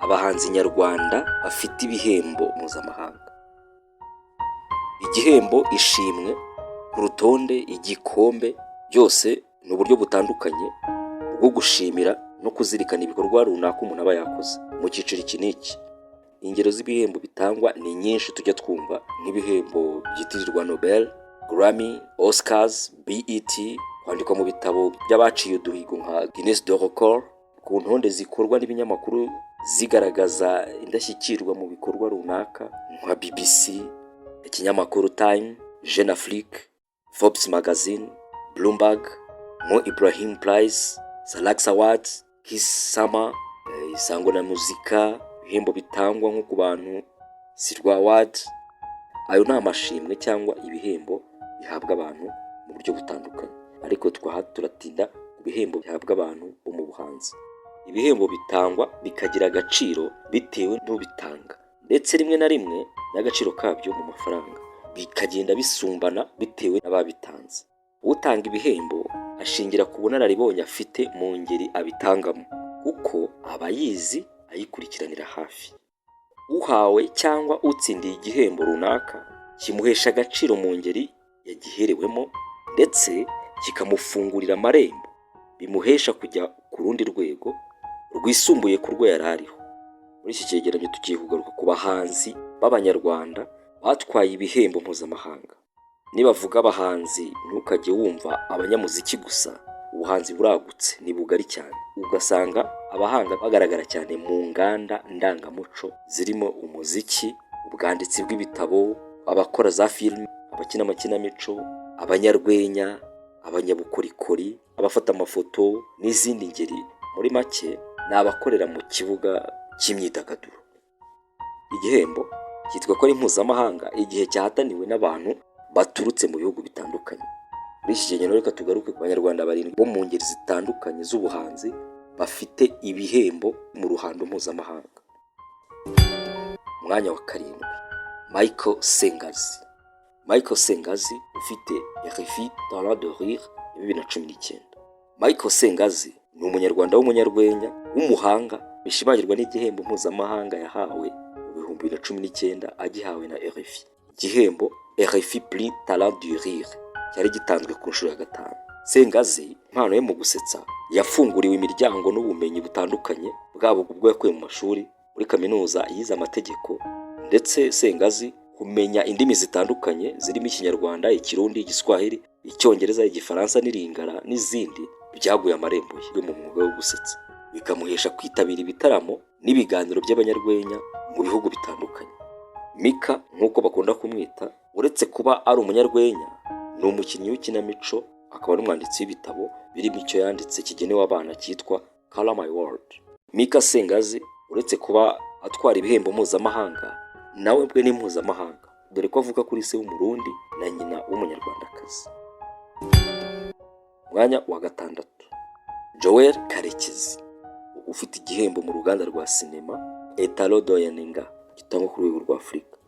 abahanzi nyarwanda bafite ibihembo mpuzamahanga. Igihembo, ishimwe, ku rutonde, igikombe, byose ni uburyo butandukanye bwo gushimira no kuzirikana ibikorwa runaka umuntu aba yakoze mu cyiciro iki n'iki. Ingero z'ibihembo bitangwa ni nyinshi tujya twumva, nk'ibihembo byitirirwa Nobel, Grammy, Oscars, BET, kwandikwa mu bitabo by'abaciye uduhigo nka Guinness de Record, ku ntonde zikorwa n'ibinyamakuru zigaragaza indashyikirwa mu bikorwa runaka nka BBC, ikinyamakuru Time, Jeune Afrique, Forbes Magazine, Bloomberg, Mo Ibrahim Prize, Salax Awards, Kiss Summer, Isango na Muzika, ibihembo bitangwa nko ku bantu Sirwa Awards. Ayo ni amashimwe cyangwa ibihembo bihabwa abantu mu buryo butandukanye, ariko turatinda ku bihembo bihabwa abantu bo mu buhanzi. Ibihembo bitangwa bikagira agaciro bitewe n'ubitanga, ndetse rimwe na rimwe n'agaciro kabyo mu mafaranga bikagenda bisumbana bitewe n'ababitanze. Utanga ibihembo ashingira ku bunararibonye afite mu ngeri abitangamo, kuko aba yizi ayikurikiranira hafi. Uhawe cyangwa utsindiye igihembo runaka kimuhesha agaciro mu ngeri yagiherewemo, ndetse kikamufungurira amarembo bimuhesha kujya ku rundi rwego rwisumbuye ku rwo yari ariho. Muri iki cyegeranyo tugiye kugaruka ku bahanzi b'Abanyarwanda batwaye ibihembo mpuzamahanga. Nibavuga abahanzi ntukajye wumva abanyamuziki gusa, ubuhanzi buragutse, ni bugari cyane. Ugasanga abahanga bagaragara cyane mu nganda ndangamuco zirimo umuziki, ubwanditsi bw'ibitabo, abakora za filime, abakina amakinamico, abanyarwenya, abanyabukorikori, abafata amafoto n'izindi ngeri. Muri make ni abakorera mu kibuga cy'imyidagaduro. Igihembo cyitwa ko ari mpuzamahanga igihe cyahataniwe n'abantu baturutse mu bihugu bitandukanye. Muri iki kigeranyo reka tugaruke ku Banyarwanda 7 bo mu ngeri zitandukanye z'ubuhanzi bafite ibihembo mu ruhando mpuzamahanga. Umwanya wa 7, Michael Sengazi. Michael Sengazi ufite RFI Talent de Rire 2019. Michael Sengazi ni umunyarwanda w'umunyarwenya w'umuhanga bishimagirwa n'igihembo mpuzamahanga yahawe mu 2019 agihawe na RFI. Igihembo RFI Prix Talent du Rire cyari gitanzwe ku nshuro ya 5. Sengazi impano ye mu gusetsa yafunguriwe imiryango n'ubumenyi butandukanye, bwabo ubwo yakuye mu mashuri, muri kaminuza yize amategeko, ndetse Sengazi kumenya indimi zitandukanye zirimo Ikinyarwanda, Ikirundi, Igiswahili, Icyongereza, Igifaransa n'Iringara n'izindi byaguye amarembo ye mu mwuga wo gusetsa, bikamuhesha kwitabira ibitaramo n'ibiganiro by'abanyarwenya mu bihugu bitandukanye. Mika nk'uko bakunda kumwita, uretse kuba ari umunyarwenya, ni umukinnyi w'ikinamico, akaba n'umwanditsi w'ibitabo birimo icyo yanditse kigenewe abana cyitwa Color My World. Mika Sengazi uretse kuba atwara ibihembo mpuzamahanga, nawe bwe ni mpuzamahanga, dore ko avuga kuri se w'umurundi na nyina w'umunyarwandakazi. Mwanya wa 6, Joel Karekezi ufite igihembo mu ruganda rwa sinema Etalo Doyenenga gitangwa ku rwego rwa Afurika.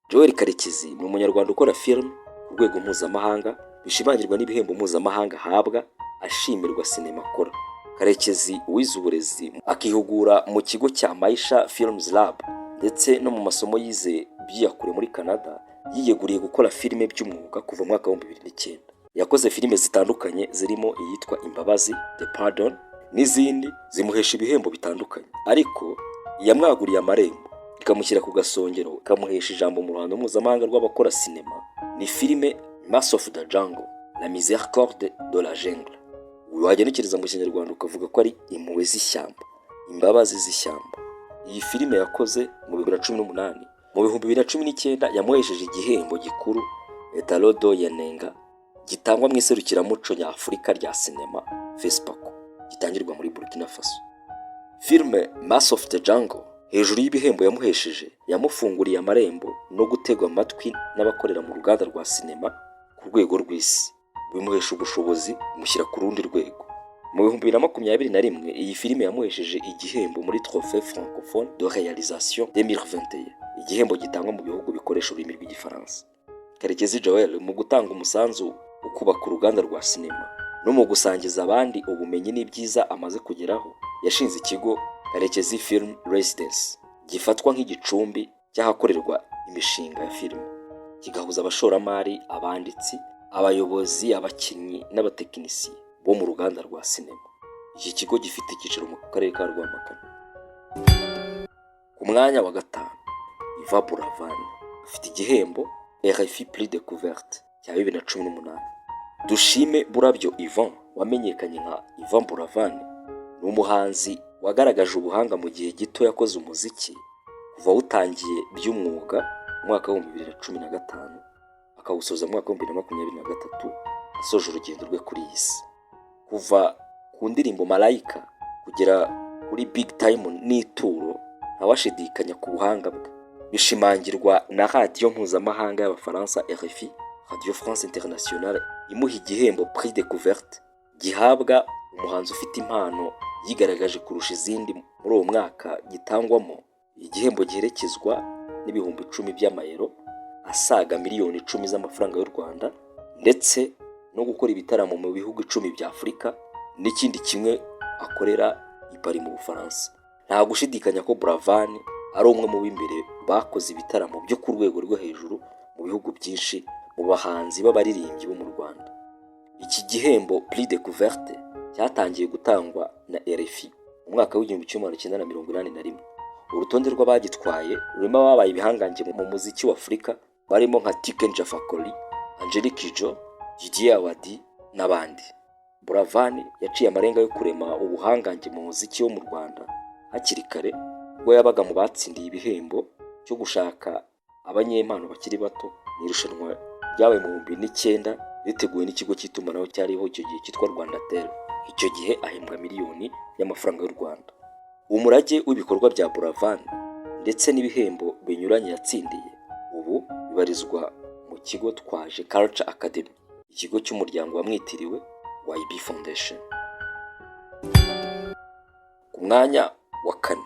Joel Karekezi ni umunyarwanda ukora film ku rwego mpuzamahanga, bishimangirwa n'ibihembo mpuzamahanga ahabwa ashimirwa sinema akora. Karekezi wize uburezi akihugura mu kigo cya Maisha Films Lab, ndetse no mu masomo yize byiyakure muri Canada, yiyeguriye gukora filime by'umwuga kuva mu mwaka wa 2009. Yakoze filime zitandukanye zirimo iyitwa Imbabazi, The Pardon, n'izindi zimuhesha ibihembo bitandukanye, ariko yamwaguriye amarembo ikamushyira ku gasongero, ikamuhesha ijambo mu ruhando mpuzamahanga rw'abakora sinema ni filime Mass of the Jungle, La Miséricorde de la Jungle. Wagenekereza mu Kinyarwanda ukavuga ko ari impuhwe z'ishyamba, imbabazi z'ishyamba. Iyi filime yakoze mu 2018. Mu 2019 yamuhesheje igihembo gikuru Etalo Doyenenga gitangwa mu iserukiramuco nyafurika rya sinema FESPACO, gitangirwa muri Burkina Faso. Filme Mass of the Jungle hejuru y'ibihembo yamuhesheje, yamufunguriye amarembo no gutegwa amatwi n'abakorera mu ruganda rwa sinema ku rwego rw'isi, bimuhesha ubushobozi mushyira ku rundi rwego. Mu 2021 iyi filime yamuhesheje igihembo muri Trophée Francophone de Réalisation 2021, igihembo gitangwa mu bihugu bikoresha ururimi rw'Igifaransa. Karekezi Joel mu gutanga umusanzu ukubaka uruganda rwa sinema no mu gusangiza abandi ubumenyi n'ibyiza amaze kugeraho, yashinze ikigo Karekezi Film Residence, gifatwa nk'igicumbi cy'ahakorerwa imishinga ya filime, kigahuza abashoramari, abanditsi, abayobozi, abakinnyi n'abatekinisiye bo mu ruganda rwa sinema. Iki kigo gifite icyicaro mu karere ka Rwamagana. Ku mwanya wa gatanu, Yvan Buravan afite igihembo RFI Prix Découverte cya 2018. Dushime Burabyo Yvan wamenyekanye nka Yvan Buravan ni umuhanzi wagaragaje ubuhanga mu gihe gito yakoze umuziki kuva utangiye by'umwuga mu mwaka wa 2015 akawusoza mu mwaka wa 2023 asoje urugendo rwe kuri iyi si. Kuva ku ndirimbo Malayika kugera kuri Big Time n'Ituro ntawashidikanya ku buhanga bwe, bishimangirwa na radiyo mpuzamahanga y'Abafaransa RFI, Radio France Internationale, imuha igihembo Prix Découverte gihabwa umuhanzi ufite impano yigaragaje kurusha izindi muri uwo mwaka, gitangwamo igihembo giherekezwa n'ibihumbi 10 by'amayero asaga miliyoni 10 z'amafaranga y'u Rwanda, ndetse no gukora ibitaramo mu bihugu 10 bya Afurika n'ikindi kimwe akorera i Paris mu Bufaransa. Nta gushidikanya ko Buravan ari umwe mu b'imbere bakoze ibitaramo byo ku rwego rwo hejuru mu bihugu byinshi mu bahanzi b'abaririmbyi bo mu Rwanda. Iki gihembo Prix Découverte cyatangiye gutangwa na RFI mu mwaka w'1981. Urutonde rw'abagitwaye rurimo ababaye ibihangange mu muziki wa Afurika barimo nka Tiken Jah Fakoly, Angelique Kidjo, Didier Awadi n'abandi. Buravan yaciye amarenga yo kurema ubuhangange mu muziki wo mu Rwanda hakiri kare, ubwo yabaga mu batsindiye ibihembo cyo gushaka abanyempano bakiri bato mu irushanwa ryabaye mu 2009 riteguwe n'ikigo cy'itumanaho cyariho icyo gihe cyitwa Rwandatel. Icyo gihe ahembwa miliyoni y'amafaranga y'u Rwanda. Umurage w'ibikorwa bya Buravan ndetse n'ibihembo binyuranye yatsindiye ubu bibarizwa mu kigo Twaje Culture Academy, ikigo cy'umuryango wamwitiriwe YB Foundation. Ku mwanya wa kane,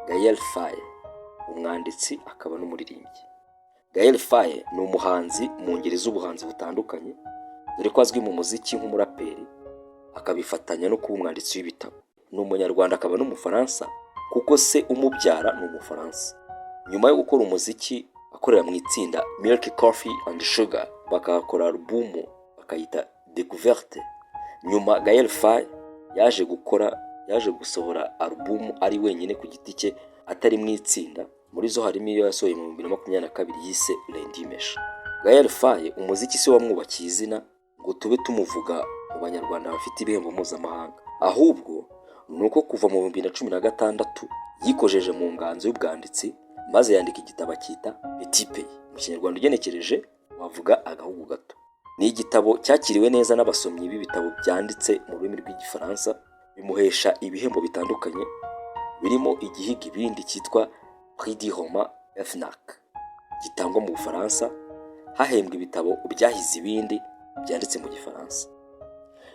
Gaël Faye, umwanditsi akaba n'umuririmbyi. Gaël Faye ni umuhanzi mu ngeri z'ubuhanzi butandukanye, dore ko azwi mu muziki nk'umuraperi, akabifatanya no kuba umwanditsi w'ibitabo. Ni umunyarwanda akaba n'umufaransa kuko se umubyara ni umufaransa. Nyuma yo gukora umuziki akorera mu itsinda Milk Coffee and Sugar, bakakora album bakayita Découverte. Nyuma Gaël Faye yaje gusohora album ari wenyine ku giti cye atari mu itsinda. Muri zo harimo iyo yasohoye mu 2022 yise Lundi Mesha. Gaël Faye umuziki se wamwubakiye izina ngo tube tumuvuga mu banyarwanda bafite ibihembo mpuzamahanga, ahubwo nuko kuva mu 2016 yikojeje mu nganzo y'ubwanditsi maze yandika igitabo cyita Petit Pays, mu Kinyarwanda ugenekereje wavuga agahugu gato. Ni igitabo cyakiriwe neza n'abasomyi b'ibitabo byanditse mu rurimi rw'Igifaransa, bimuhesha ibihembo bitandukanye birimo igihiga ibindi cyitwa Prix du Roman FNAC gitangwa mu Bufaransa, hahembwa ibitabo byahize ibindi byanditse mu Gifaransa.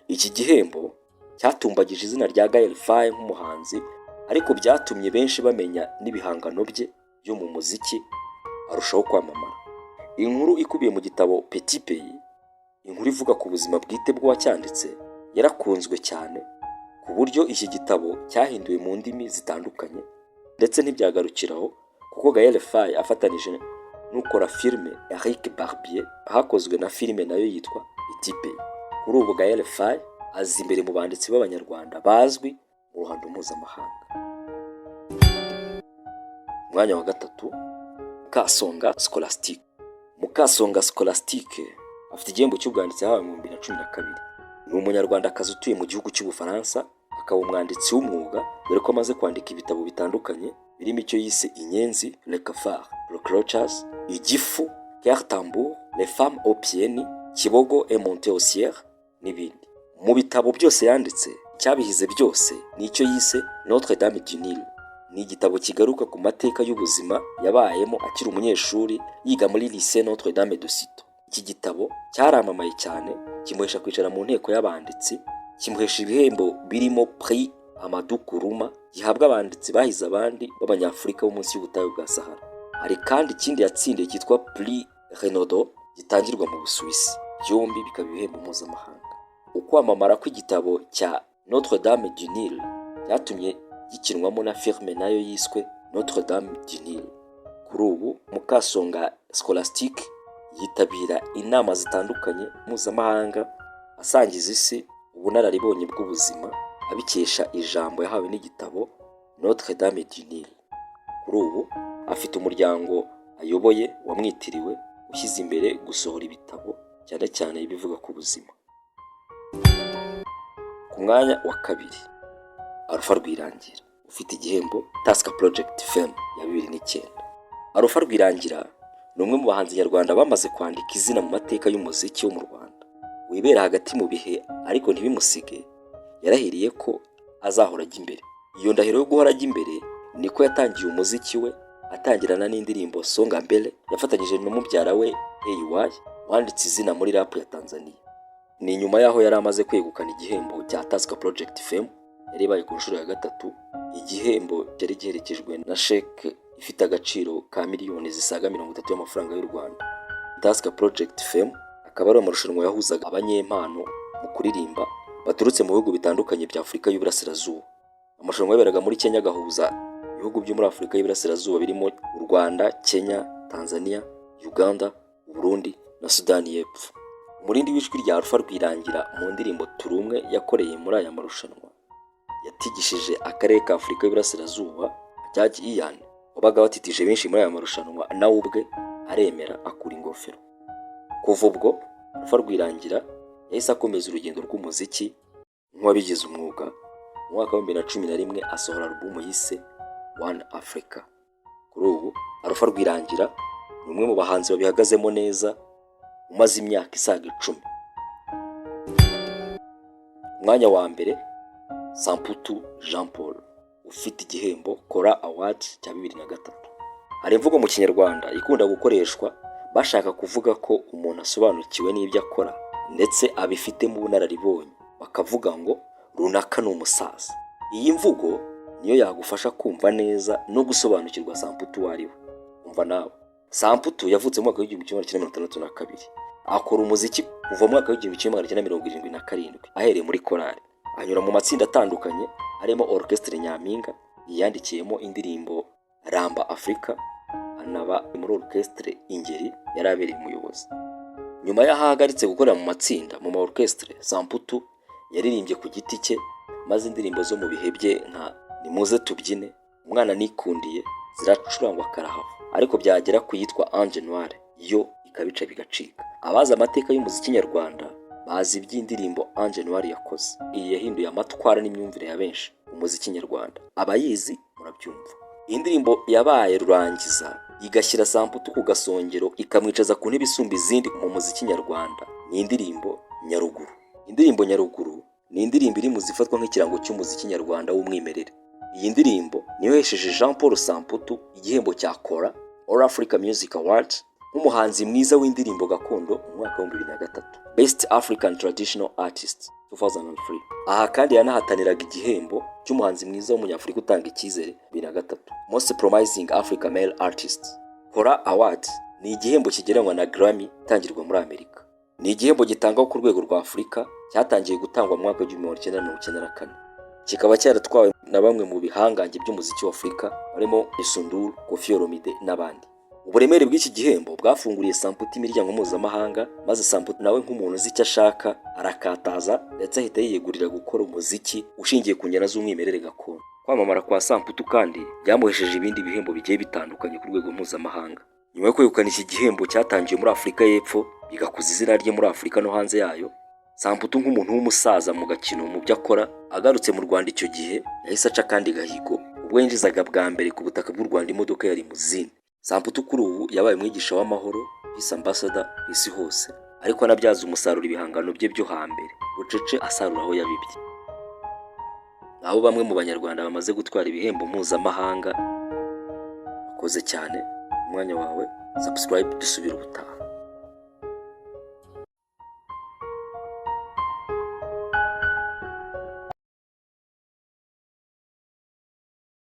Iki gihembo cyatumbagije izina rya Gaël Faye nk'umuhanzi, ariko byatumye benshi bamenya n'ibihangano bye byo mu muziki arushaho kwamamara. Inkuru ikubiye mu gitabo Petit Pays, inkuru ivuga ku buzima bwite bw'uwacyanditse, yarakunzwe cyane ku buryo iki gitabo cyahinduwe mu ndimi zitandukanye, ndetse ntibyagarukiraho kuko Gaël Faye afatanije n'ukora filime Eric Barbier hakozwe na filime nayo yitwa Petit Pays. Kuri ubu Gaël Faye azi imbere mu banditsi b'abanyarwanda bazwi mu ruhando mpuzamahanga. Umwanya wa gatatu, Mukasonga Scholastique. Mukasonga Scholastique afite igihembo cy'ubwanditsi yahawe mu 2012. Ni umunyarwandakazi utuye mu gihugu cy'Ubufaransa, akaba umwanditsi w'umwuga, dore ko amaze kwandika ibitabo bitandukanye birimo icyo yise Inyenzi, Le Cafard, Le Clochas, Igifu, Cœur Tambour, Les Femmes aux Pieds, Kibogo et Montausière n'ibindi. Mu bitabo byose yanditse, cyabihize byose ni icyo yise Notre Dame du Nil. Ni igitabo kigaruka ku mateka y'ubuzima yabayemo akiri umunyeshuri yiga muri Lycée Notre Dame de Cîteaux. Iki gitabo cyaramamaye cyane, kimuhesha kwicara mu nteko y'abanditsi, kimuhesha ibihembo birimo Prix Amadou Kourouma gihabwa abanditsi bahize abandi b'Abanyafurika bo munsi y'ubutayu bwa Sahara. Hari kandi ikindi yatsindiye cyitwa Prix Renaudot gitangirwa mu Busuwisi. Byombi bikaba ibihembo mpuzamahanga. Ukwamamara kw'igitabo cya Notre Dame du Nil cyatumye gikinwamo na filime nayo yiswe Notre Dame du Nil. Kuri ubu Mukasonga Scholastique yitabira inama zitandukanye mpuzamahanga asangiza isi ubunararibonye bw'ubuzima abikesha ijambo yahawe n'igitabo Notre Dame du Nil. Kuri ubu afite umuryango ayoboye wamwitiriwe ushyize imbere gusohora ibitabo cyane cyane ibivuga ku buzima. Ku mwanya wa kabiri Alpha Rwirangira ufite igihembo Tusker Project Fame ya 2009. Alpha Rwirangira ni umwe mu bahanzi nyarwanda bamaze kwandika izina mu mateka y'umuziki wo mu Rwanda. Wibera hagati mu bihe ariko ntibimusige, yarahiriye ko azahora ajya imbere. Iyo ndahiro yo guhora ajya imbere niko yatangiye umuziki we, atangirana n'indirimbo Songa Mbele yafatanyije n'umubyara we AY wanditse izina muri rap ya Tanzania. Ni nyuma yaho yari amaze kwegukana igihembo cya Tusker Project Fame yari baye ku nshuro ya gatatu. Igihembo cyari giherekejwe na sheke ifite agaciro ka miliyoni zisaga 30 y'amafaranga y'u Rwanda. Tusker Project Fame akaba ari amarushanwa yahuzaga abanyempano mu kuririmba baturutse mu bihugu bitandukanye bya Afurika y'Iburasirazuba. Amarushanwa yaberaga muri Kenya gahuza ibihugu byo muri Afurika y'Iburasirazuba birimo u Rwanda, Kenya, Tanzania, Uganda, Burundi na Sudani y'Epfo. Umurindi w'ijwi rya Alpha Rwirangira mu ndirimbo Turumwe yakoreye muri aya marushanwa yatigishije akarere ka Afurika y'Iburasirazuba. Judge Ian wabaga watitije benshi muri aya marushanwa nawe ubwe aremera akura ingofero. Kuva ubwo Alpha Rwirangira yahise akomeza urugendo rw'umuziki nk'uwabigize umwuga. Mu mwaka wa 2011 asohora album yise One Africa. Kuri ubu Alpha Rwirangira ni umwe mu bahanzi babihagazemo neza umaze imyaka isaga 10. Umwanya wa mbere Samputu Jean Paul ufite igihembo Kora Award cya 2003. Hari imvugo mu Kinyarwanda ikunda gukoreshwa bashaka kuvuga ko umuntu asobanukiwe n'ibyo akora ndetse abifite mu bunararibonye, bakavuga ngo runaka ni umusaza. Iyi mvugo niyo yagufasha kumva neza no gusobanukirwa Samputu wari we. Umva nawe, Samputu yavutse mu mwaka wa 1962, akora umuziki kuva mu mwaka wa 1977 ahereye muri korali. Anyura mu matsinda atandukanye harimo Orchestre Nyampinga yandikiyemo indirimbo Ramba Africa, anaba muri Orchestre Ingeri yarabereye umuyobozi. Nyuma y'ahagaritse gukorera mu matsinda mu orchestre, Samputu yaririmbye ku giti cye maze indirimbo zo mu bihe bye nka Nimuze Tubyine, Umwana Nikundiye ziracurangwa karahava, ariko byagera ku yitwa Ange Noire yo ikabica bigacika. Abazi amateka y'umuziki nyarwanda bazi iby'indirimbo Ange Noire yakoze. Iyi yahinduye amatwara n'imyumvire ya benshi umuziki nyarwanda. Abayizi murabyumva. Indirimbo yabaye rurangiza igashyira Samputu ku gasongero ikamwicaza ku ntebe isumba izindi mu muziki nyarwanda. Ni indirimbo Nyaruguru. Indirimbo Nyaruguru ni indirimbo iri mu zifatwa nk'ikirango cy'umuziki nyarwanda w'umwimerere. Iyi ndirimbo niyo yesheje Jean Paul Samputu igihembo cya Kora All Africa Music Awards nk'umuhanzi mwiza w'indirimbo gakondo mu mwaka wa 2003, Best African Traditional Artist 2003. Aha kandi yanahataniraga igihembo cy'umuhanzi mwiza w'umunyafurika utanga icyizere 2003, Most Promising Africa Male Artist. Kora Award ni igihembo kigereranywa na Grammy itangirwa muri Amerika. Ni igihembo gitangwa ku rwego rwa Afurika, cyatangiye gutangwa mu mwaka wa 1994. Kikaba cyaratwawe na bamwe mu bihangange by'umuziki wa Afurika barimo Isunduru, Koffi Olomide n'abandi. Uburemere bw'iki gihembo bwafunguriye Samputu imiryango mpuzamahanga, maze Samputu nawe nk'umuntu uzi icyo ashaka arakataza ndetse ahita yiyegurira gukora umuziki ushingiye ku njyana z'umwimerere gakondo. Kwamamara kwa Samputu kandi byamuhesheje ibindi bihembo bigiye bitandukanye ku rwego mpuzamahanga. Nyuma yo kwegukana iki gihembo cyatangiye muri Afurika y'Epfo bigakuza izina rye muri Afurika no hanze yayo, Samputu nk'umuntu w'umusaza mu gakino mu byo akora agarutse mu Rwanda icyo gihe yahise aca kandi gahigo ubwo yinjizaga bwa mbere ku butaka bw'u Rwanda imodoka ya limousine. Samputu kuri ubu yabaye umwigisha w'amahoro, Peace Ambassador ku isi hose, ariko anabyaza umusaruro ibihangano bye byo hambere bucece asarura aho yabibye. Abo bamwe mu banyarwanda bamaze gutwara ibihembo mpuzamahanga. Bakoze cyane. Umwanya wawe, subscribe dusubira ubutaha.